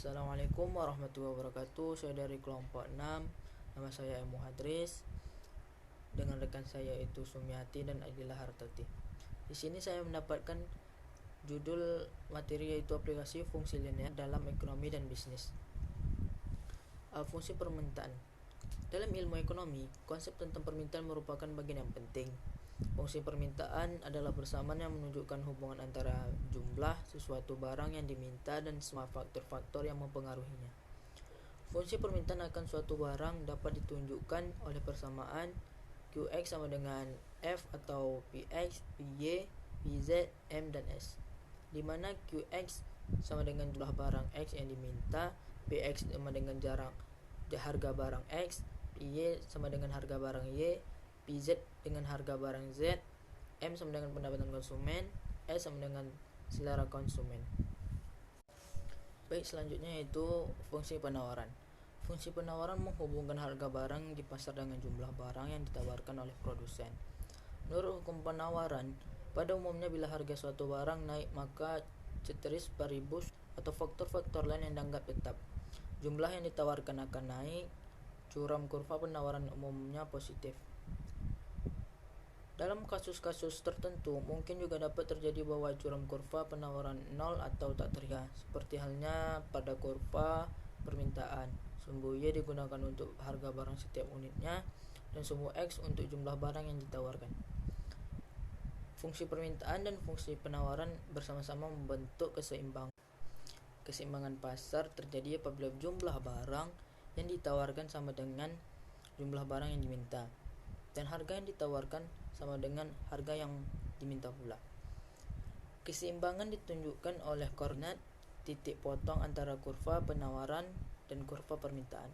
Assalamualaikum warahmatullahi wabarakatuh. Saya dari kelompok 6. Nama saya Emu Hadris. Dengan rekan saya itu Sumiati dan Adila Hartati. Di sini saya mendapatkan judul materi yaitu aplikasi fungsi linear dalam ekonomi dan bisnis. Fungsi permintaan. Dalam ilmu ekonomi, konsep tentang permintaan merupakan bagian yang penting. Fungsi permintaan adalah persamaan yang menunjukkan hubungan antara jumlah sesuatu barang yang diminta dan semua faktor-faktor yang mempengaruhinya. Fungsi permintaan akan suatu barang dapat ditunjukkan oleh persamaan Qx sama dengan F atau Px, Py, Pz, M, dan S, di mana Qx sama dengan jumlah barang X yang diminta, Px sama dengan harga barang X, Py sama dengan harga barang Y, Pz dengan harga barang Z, M sama dengan pendapatan konsumen, S sama dengan selera konsumen. Baik, selanjutnya yaitu fungsi penawaran. Fungsi penawaran menghubungkan harga barang di pasar dengan jumlah barang yang ditawarkan oleh produsen. Menurut hukum penawaran, pada umumnya bila harga suatu barang naik, maka ceteris paribus atau faktor-faktor lain yang dianggap tetap, jumlah yang ditawarkan akan naik. Curam kurva penawaran umumnya positif. Dalam kasus-kasus tertentu, mungkin juga dapat terjadi bahwa curam kurva penawaran nol atau tak terlihat, seperti halnya pada kurva permintaan. Sumbu Y digunakan untuk harga barang setiap unitnya, dan sumbu X untuk jumlah barang yang ditawarkan. Fungsi permintaan dan fungsi penawaran bersama-sama membentuk keseimbangan. Keseimbangan pasar terjadi apabila jumlah barang yang ditawarkan sama dengan jumlah barang yang diminta, dan harga yang ditawarkan sama dengan harga yang diminta pula. Keseimbangan ditunjukkan oleh koordinat titik potong antara kurva penawaran dan kurva permintaan.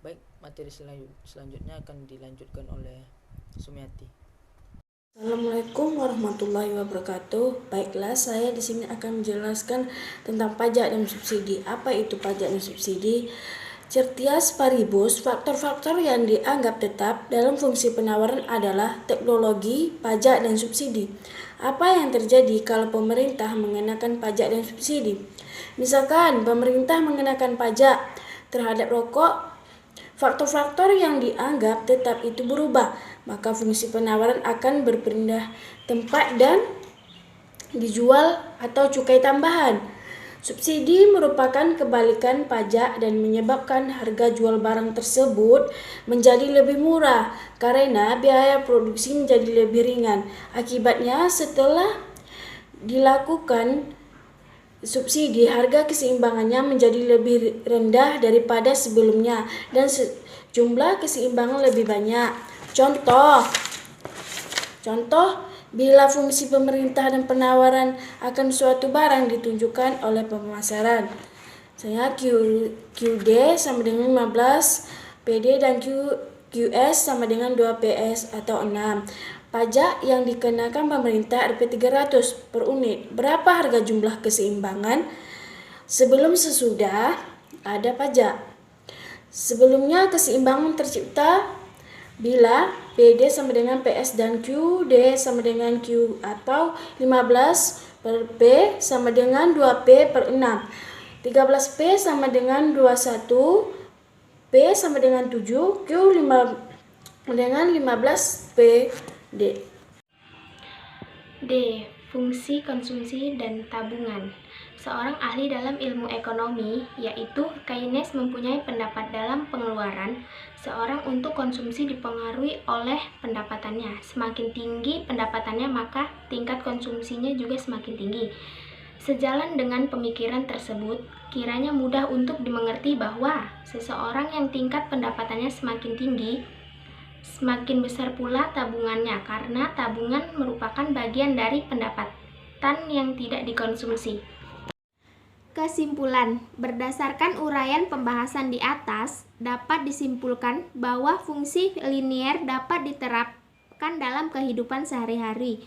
Baik, materi selanjutnya akan dilanjutkan oleh Sumiati. Assalamualaikum warahmatullahi wabarakatuh. Baiklah, saya di sini akan menjelaskan tentang pajak dan subsidi. Apa itu pajak dan subsidi? Certias paribus, faktor-faktor yang dianggap tetap dalam fungsi penawaran adalah teknologi, pajak, dan subsidi. Apa yang terjadi kalau pemerintah mengenakan pajak dan subsidi? Misalkan pemerintah mengenakan pajak terhadap rokok, faktor-faktor yang dianggap tetap itu berubah, maka fungsi penawaran akan berpindah tempat dan dijual atau cukai tambahan. Subsidi merupakan kebalikan pajak dan menyebabkan harga jual barang tersebut menjadi lebih murah karena biaya produksi menjadi lebih ringan. Akibatnya, setelah dilakukan subsidi, harga keseimbangannya menjadi lebih rendah daripada sebelumnya dan jumlah keseimbangan lebih banyak. Contoh, bila fungsi pemerintah dan penawaran akan suatu barang ditunjukkan oleh pemasaran. Misalnya QD sama dengan 15, PD dan QS sama dengan 2 PS atau 6. Pajak yang dikenakan pemerintah Rp 300 per unit. Berapa harga jumlah keseimbangan? Sebelum sesudah ada pajak. Sebelumnya keseimbangan tercipta bila PD sama dengan PS dan QD sama dengan Q atau 15 per P sama dengan 2P per 6. 13P sama dengan 21, P sama dengan 7, Q dengan 15P D. Fungsi konsumsi dan tabungan. Seorang ahli dalam ilmu ekonomi, yaitu Keynes, mempunyai pendapat dalam pengeluaran seorang untuk konsumsi dipengaruhi oleh pendapatannya. Semakin tinggi pendapatannya, maka tingkat konsumsinya juga semakin tinggi. Sejalan dengan pemikiran tersebut, kiranya mudah untuk dimengerti bahwa seseorang yang tingkat pendapatannya semakin tinggi, semakin besar pula tabungannya, karena tabungan merupakan bagian dari pendapatan yang tidak dikonsumsi. Kesimpulan, berdasarkan uraian pembahasan di atas, dapat disimpulkan bahwa fungsi linier dapat diterapkan dalam kehidupan sehari-hari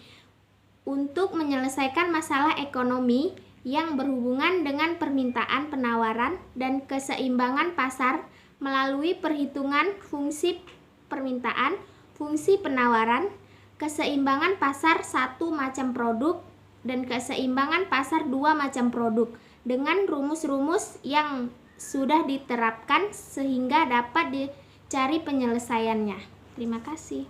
untuk menyelesaikan masalah ekonomi yang berhubungan dengan permintaan, penawaran, dan keseimbangan pasar melalui perhitungan fungsi permintaan, fungsi penawaran, keseimbangan pasar satu macam produk, dan keseimbangan pasar dua macam produk, dengan rumus-rumus yang sudah diterapkan sehingga dapat dicari penyelesaiannya. Terima kasih.